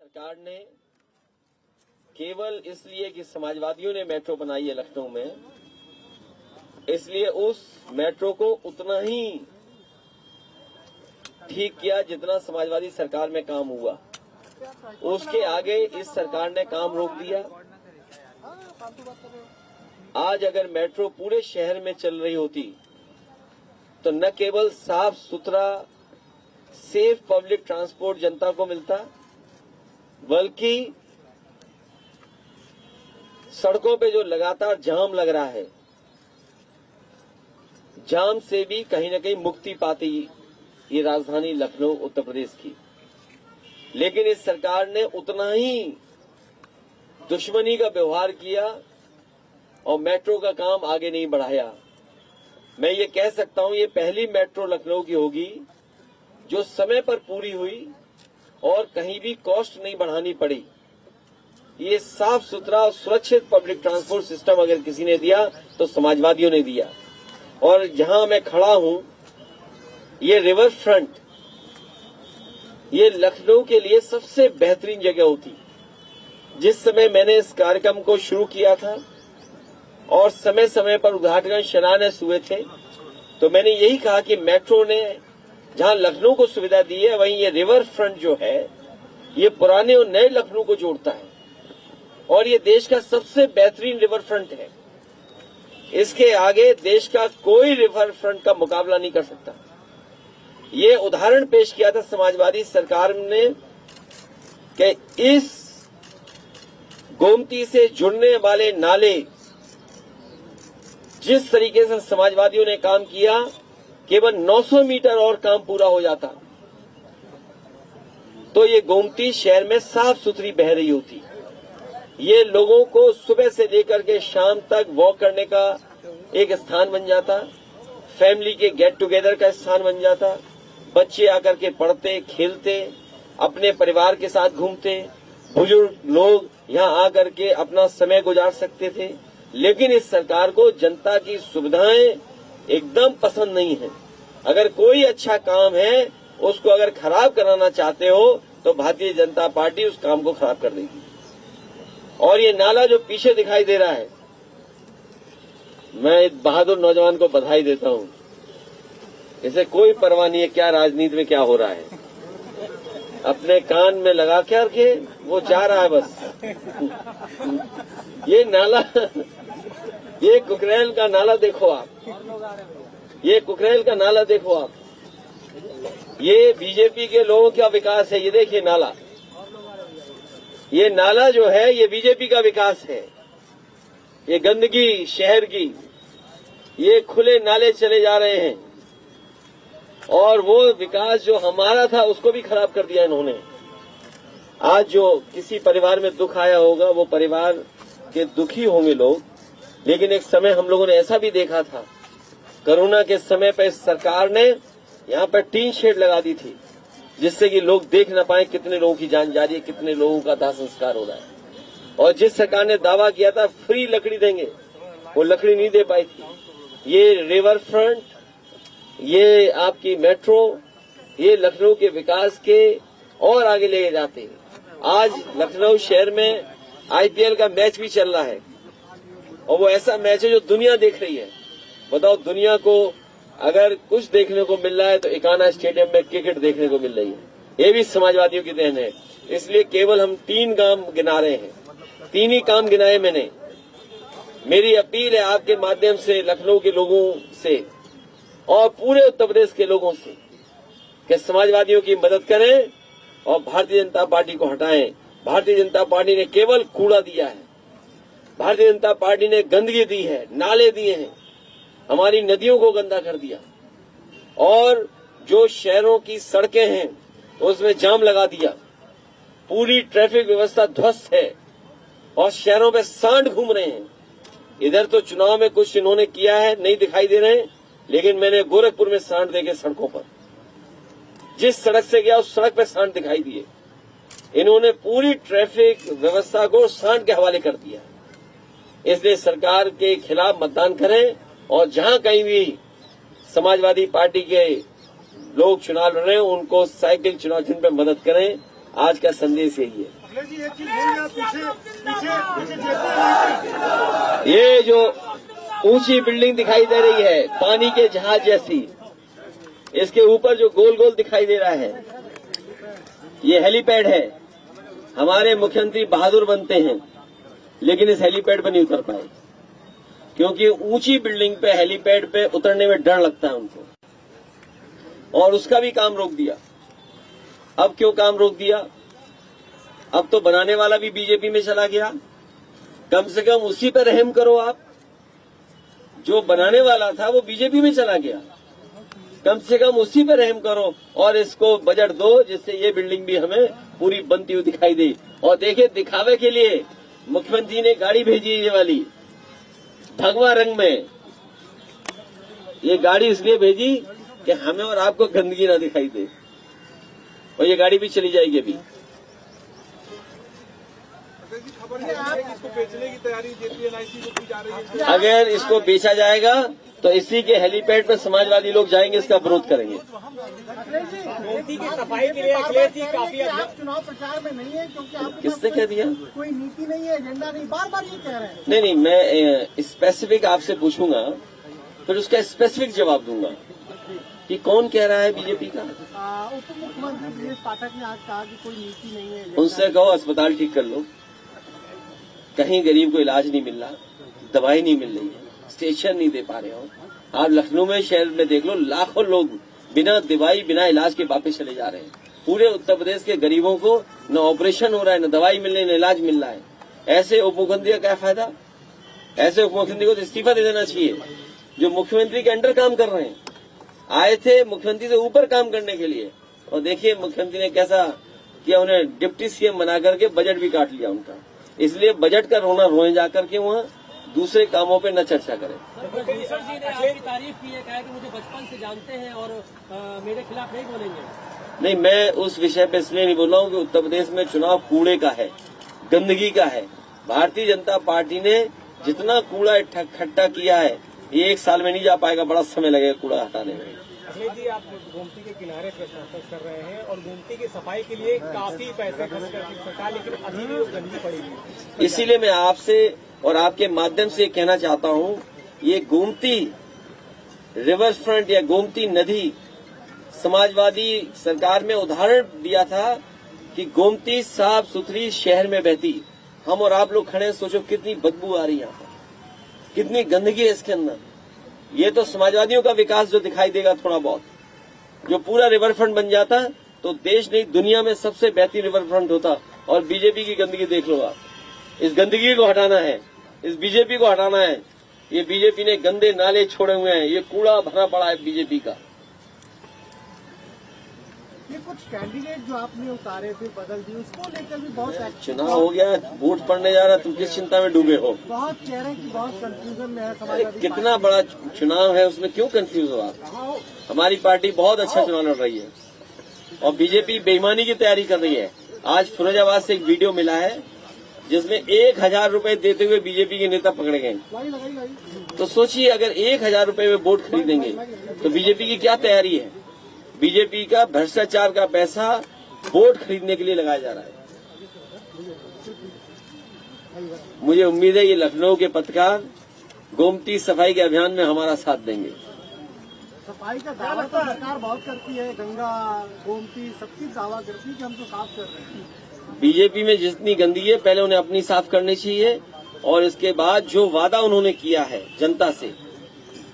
सरकार ने केवल इसलिए कि समाजवादियों ने मेट्रो बनाई है लखनऊ में, इसलिए उस मेट्रो को उतना ही ठीक किया जितना समाजवादी सरकार में काम हुआ। उसके आगे इस सरकार ने काम रोक दिया। आज अगर मेट्रो पूरे शहर में चल रही होती तो न केवल साफ सुथरा सेफ पब्लिक ट्रांसपोर्ट जनता को मिलता, बल्कि सड़कों पे जो लगातार जाम लग रहा है, जाम से भी कहीं न कहीं मुक्ति पाती ये राजधानी लखनऊ उत्तर प्रदेश की। लेकिन इस सरकार ने उतना ही दुश्मनी का व्यवहार किया और मेट्रो का काम आगे नहीं बढ़ाया। मैं ये कह सकता हूं, ये पहली मेट्रो लखनऊ की होगी जो समय पर पूरी हुई और कहीं भी कॉस्ट नहीं बढ़ानी पड़ी। ये साफ सुथरा और सुरक्षित पब्लिक ट्रांसपोर्ट सिस्टम अगर किसी ने दिया तो समाजवादियों ने दिया। और जहां मैं खड़ा हूं, ये रिवर फ्रंट, ये लखनऊ के लिए सबसे बेहतरीन जगह होती। जिस समय मैंने इस कार्यक्रम को शुरू किया था और समय समय पर उद्घाटन शिलान्यास हुए थे, तो मैंने यही कहा कि मेट्रो ने जहां लखनऊ को सुविधा दी है, वहीं ये रिवर फ्रंट जो है, ये पुराने और नए लखनऊ को जोड़ता है और ये देश का सबसे बेहतरीन रिवर फ्रंट है। इसके आगे देश का कोई रिवर फ्रंट का मुकाबला नहीं कर सकता। ये उदाहरण पेश किया था समाजवादी सरकार ने कि इस गोमती से जुड़ने वाले नाले, जिस तरीके से समाजवादियों ने काम किया, केवल 900 मीटर और काम पूरा हो जाता तो ये गोमती शहर में साफ सुथरी बह रही होती। ये लोगों को सुबह से लेकर के शाम तक वॉक करने का एक स्थान बन जाता, फैमिली के गेट टुगेदर का स्थान बन जाता। बच्चे आकर के पढ़ते, खेलते, अपने परिवार के साथ घूमते, बुजुर्ग लोग यहाँ आकर के अपना समय गुजार सकते थे। लेकिन इस सरकार को जनता की सुविधाएं एकदम पसंद नहीं है। अगर कोई अच्छा काम है, उसको अगर खराब कराना चाहते हो तो भारतीय जनता पार्टी उस काम को खराब कर देगी। और ये नाला जो पीछे दिखाई दे रहा है, मैं एक बहादुर नौजवान को बधाई देता हूं। इसे कोई परवाह नहीं है क्या राजनीति में क्या हो रहा है, अपने कान में लगा के वो जा रहा है बस। ये नाला, ये कुकरेल का नाला देखो आप, ये कुकरेल का नाला देखो आप। ये बीजेपी के लोगों का विकास है। ये देखिए नाला, ये नाला जो है ये बीजेपी का विकास है। ये गंदगी शहर की, ये खुले नाले चले जा रहे हैं और वो विकास जो हमारा था उसको भी खराब कर दिया इन्होंने। आज जो किसी परिवार में दुख आया होगा, वो परिवार के दुखी होंगे लोग, लेकिन एक समय हम लोगों ने ऐसा भी देखा था, कोरोना के समय पर सरकार ने यहाँ पर टीन शेड लगा दी थी, जिससे कि लोग देख न पाए कितने लोगों की जान जा रही है, कितने लोगों का दाह संस्कार हो रहा है। और जिस सरकार ने दावा किया था फ्री लकड़ी देंगे, वो लकड़ी नहीं दे पाई थी। ये रिवर फ्रंट, ये आपकी मेट्रो, ये लखनऊ के विकास के और आगे ले जाते हैं। आज लखनऊ शहर में आईपीएल का मैच भी चल रहा है और वो ऐसा मैच है जो दुनिया देख रही है। बताओ, दुनिया को अगर कुछ देखने को मिल रहा है तो इकाना स्टेडियम में क्रिकेट देखने को मिल रही है। ये भी समाजवादियों की देन है। इसलिए केवल हम 3 काम गिना रहे हैं, 3 ही काम गिनाए मैंने। मेरी अपील है आपके माध्यम से लखनऊ के लोगों से और पूरे उत्तर प्रदेश के लोगों से कि समाजवादियों की मदद करें और भारतीय जनता पार्टी को हटाएं। भारतीय जनता पार्टी ने केवल कूड़ा दिया है, भारतीय जनता पार्टी ने गंदगी दी है, नाले दिए हैं, हमारी नदियों को गंदा कर दिया और जो शहरों की सड़कें हैं उसमें जाम लगा दिया। पूरी ट्रैफिक व्यवस्था ध्वस्त है और शहरों में सांड घूम रहे हैं। इधर तो चुनाव में कुछ इन्होंने किया है, नहीं दिखाई दे रहे हैं, लेकिन मैंने गोरखपुर में सांड देखे सड़कों पर। जिस सड़क से गया उस सड़क पे सांड दिखाई दिए। इन्होंने पूरी ट्रैफिक व्यवस्था को सांड के हवाले कर दिया। इसलिए सरकार के खिलाफ मतदान करें और जहां कहीं भी समाजवादी पार्टी के लोग चुनाव लड़ रहे हैं उनको साइकिल चुनाव चिन्ह पे मदद करें। आज का संदेश यही है। जी एक चीज बोलिए, पीछे JPNIC ये जो ऊंची बिल्डिंग दिखाई दे रही है पानी के जहाज जैसी, इसके ऊपर जो गोल गोल दिखाई दे रहा है ये हेलीपैड है। हमारे मुख्यमंत्री बहादुर बनते हैं लेकिन इस हेलीपैड पर नहीं उतर पाए, क्योंकि ऊंची बिल्डिंग पे हेलीपैड पे उतरने में डर लगता है उनको, और उसका भी काम रोक दिया। अब क्यों काम रोक दिया? अब तो बनाने वाला भी बीजेपी में चला गया। कम से कम उसी पर रहम करो आप। जो बनाने वाला था वो बीजेपी में चला गया, कम से कम उसी पर रहम करो और इसको बजट दो जिससे ये बिल्डिंग भी हमें पूरी बनती हुई दिखाई दे। और देखिए, दिखावे के लिए मुख्यमंत्री ने गाड़ी भेजी ये वाली भगवा रंग में। ये गाड़ी इसलिए भेजी कि हमें और आपको गंदगी ना दिखाई दे, और ये गाड़ी भी चली जाएगी अभी। खबर है इसको बेचने की तैयारी JPNIC को की जा रही है। अगर इसको बेचा जाएगा तो इसी के हेलीपैड पर समाजवादी लोग जाएंगे, इसका विरोध करेंगे। गोमती की सफाई के लिए अखिलेश जी काफी आप चुनाव प्रचार में नहीं है क्योंकि आप किसने कह दिया? कोई नीति नहीं है, एजेंडा नहीं, बार बार ये कह रहे हैं। नहीं, मैं स्पेसिफिक आपसे पूछूंगा फिर उसका स्पेसिफिक जवाब दूंगा कि कौन कह रहा है बीजेपी का। उप मुख्यमंत्री दिनेश पाठक ने आज कहा कि कोई नीति नहीं है। उनसे कहो अस्पताल ठीक कर लो, कहीं गरीब को इलाज नहीं मिल रहा, दवाई नहीं मिल रही है, स्टेशन नहीं दे पा रहे हो। आप लखनऊ में शहर में देख लो, लाखों लोग बिना दवाई बिना इलाज के वापस चले जा रहे हैं। पूरे उत्तर प्रदेश के गरीबों को न ऑपरेशन हो रहा है, न दवाई मिल रही है, न इलाज मिल रहा है। ऐसे उप मुख्यमंत्री का क्या फायदा? ऐसे उप मुख्यमंत्री को तो इस्तीफा दे देना चाहिए, जो मुख्यमंत्री के अंडर काम कर रहे हैं। आए थे मुख्यमंत्री से ऊपर काम करने के लिए, और देखिए मुख्यमंत्री ने कैसा किया, उन्हें डिप्टी CM बना करके बजट भी काट लिया उनका। इसलिए बजट का रोना रोए जाकर के वहाँ दूसरे कामों पे न चर्चा करें। प्रोड्यूसर जी ने आपकी तारीफ की है, कहा कि मुझे बचपन से जानते हैं और मेरे खिलाफ नहीं बोलेंगे। नहीं, मैं उस विषय पे इसलिए नहीं बोल रहा हूँ कि उत्तर प्रदेश में चुनाव कूड़े का है, गंदगी का है। भारतीय जनता पार्टी ने जितना कूड़ा इकट्ठा किया है ये एक साल में नहीं जा पाएगा, बड़ा समय लगेगा कूड़ा हटाने में। अखिलेश जी, आप गोमती के किनारे प्रश्न कर रहे हैं और गोमती की सफाई के लिए काफी पैसे खर्च करती सरकार, लेकिन अभी भी वो गंदगी पड़ेगी। इसीलिए मैं आपसे और आपके माध्यम से कहना चाहता हूँ, ये गोमती रिवर फ्रंट या गोमती नदी समाजवादी सरकार में उदाहरण दिया था कि गोमती साफ सुथरी शहर में बहती। हम और आप लोग खड़े हैं, सोचो कितनी बदबू आ रही है यहाँ पर, कितनी गंदगी है इसके अंदर। ये तो समाजवादियों का विकास जो दिखाई देगा थोड़ा बहुत, जो पूरा रिवर फ्रंट बन जाता तो देश नहीं दुनिया में सबसे बेहतरीन रिवर फ्रंट होता। और बीजेपी की गंदगी देख लो आप, इस गंदगी को हटाना है, इस बीजेपी को हटाना है। ये बीजेपी ने गंदे नाले छोड़े हुए हैं, ये कूड़ा भरा पड़ा है बीजेपी का। ये कुछ कैंडिडेट जो आपने उतारे फिर बदल दिए, उसको लेकर भी बहुत चुनाव हो गया, वोट पड़ने जा रहा, तुम किस चिंता में डूबे हो? बहुत कह रहे हैं कि बहुत कंफ्यूजन में है अरे समाजवादी कितना बड़ा चुनाव है, उसमें क्यों कंफ्यूज हो आप? हमारी पार्टी बहुत अच्छा चुनाव लड़ रही है और बीजेपी बेईमानी की तैयारी कर रही है। आज फिरोजाबाद से एक वीडियो मिला है जिसमें 1000 रुपए देते हुए बीजेपी के नेता पकड़े गए। तो सोचिए, अगर 1000 रुपए में वोट खरीदेंगे तो बीजेपी की क्या तैयारी है। बीजेपी का भ्रष्टाचार का पैसा वोट खरीदने के लिए लगाया जा रहा है। मुझे उम्मीद है ये लखनऊ के पत्रकार गोमती सफाई के अभियान में हमारा साथ देंगे। सफाई का दावा तो सरकार बहुत करती है, गंगा गोमती सबकी दावा करती है कि हम तो साफ कर रहे हैं। बीजेपी में जितनी गंदगी है पहले उन्हें अपनी साफ करनी चाहिए, और इसके बाद जो वादा उन्होंने किया है जनता से,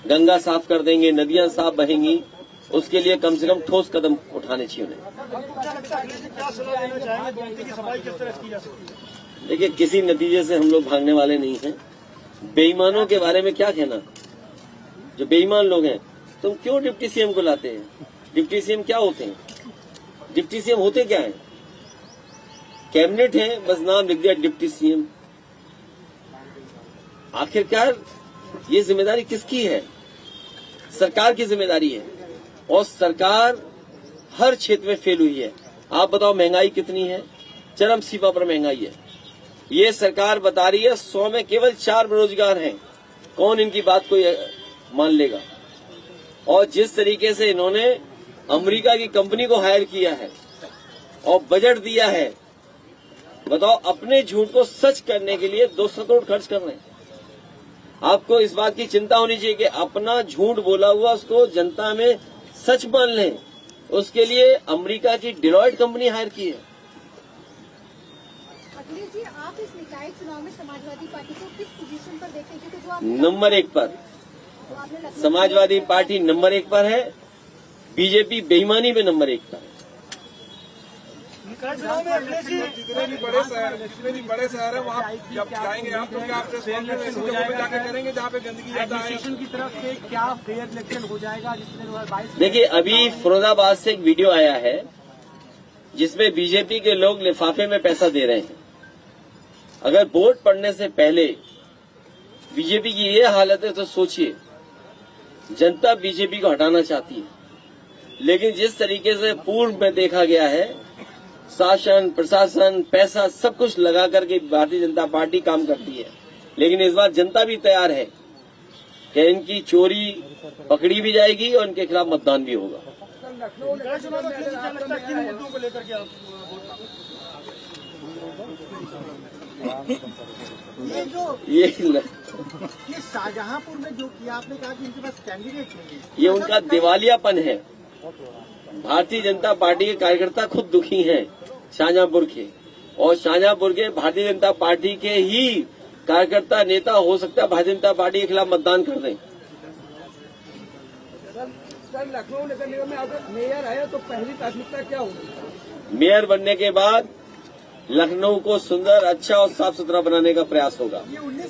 गंगा साफ कर देंगे, नदियां साफ बहेंगी, उसके लिए कम से कम ठोस कदम उठाने चाहिए उन्हें। देखिए, किसी नतीजे से हम लोग भागने वाले नहीं हैं। बेईमानों के बारे में क्या कहना, जो बेईमान लोग हैं, तुम क्यों डिप्टी CM को लाते हैं? डिप्टी CM क्या होते हैं? डिप्टी CM होते क्या है? कैबिनेट है, बस नाम लिख दिया डिप्टी CM। आखिरकार ये जिम्मेदारी किसकी है? सरकार की जिम्मेदारी है, और सरकार हर क्षेत्र में फेल हुई है। आप बताओ महंगाई कितनी है? चरम सीमा पर महंगाई है। ये सरकार बता रही है 100 में केवल 4 बेरोजगार हैं। कौन इनकी बात को मान लेगा? और जिस तरीके से इन्होंने अमेरिका की कंपनी को हायर किया है और बजट दिया है, बताओ, अपने झूठ को सच करने के लिए 200 करोड़ खर्च कर रहे हैं। आपको इस बात की चिंता होनी चाहिए कि अपना झूठ बोला हुआ उसको जनता में सच मान लें। उसके लिए अमेरिका की डिलॉयट कंपनी हायर की है। अखिलेश जी, आप इस निकाय चुनाव में समाजवादी पार्टी को किस पोजीशन पर देखते हैं? क्योंकि जो आप नंबर 1 पर जो आपने लखनऊ समाजवादी पार्टी नंबर 1 पर है, बीजेपी बेईमानी में नंबर 1 पर है। जितने भी बड़े शहर है वहाँ जब जाएंगे आप, तो क्या आप प्रेस कॉन्फ्रेंस ऐसी जगहों पे जाकर करेंगे जहाँ पे गंदगी ज्यादा है? एडमिनिस्ट्रेशन की तरफ से क्या फेयर इलेक्शन हो जाएगा जिसमें 2022 देखिए, अभी फिरोजाबाद से एक वीडियो आया है जिसमें बीजेपी के लोग लिफाफे में पैसा दे रहे हैं। अगर वोट पड़ने से पहले बीजेपी की ये हालत है तो सोचिए, जनता बीजेपी को हटाना चाहती है, लेकिन जिस तरीके से पूर्व में देखा गया है, शासन प्रशासन पैसा सब कुछ लगा करके भारतीय जनता पार्टी काम करती है। लेकिन इस बार जनता भी तैयार है कि इनकी चोरी पकड़ी भी जाएगी और इनके खिलाफ मतदान भी होगा। ये शाहजहांपुर में जो किया आपने कहा कि इनके पास कैंडिडेट नहीं है, ये उनका दिवालियापन है। भारतीय जनता पार्टी के कार्यकर्ता खुद दुखी हैं शाहजहांपुर के, और शाहजहांपुर के भारतीय जनता पार्टी के ही कार्यकर्ता नेता हो सकता है भारतीय जनता पार्टी के खिलाफ मतदान कर दें। सर, लखनऊ नगर निगम में अगर मेयर है तो पहली प्राथमिकता क्या होगी? मेयर बनने के बाद लखनऊ को सुंदर, अच्छा और साफ सुथरा बनाने का प्रयास होगा। ये 19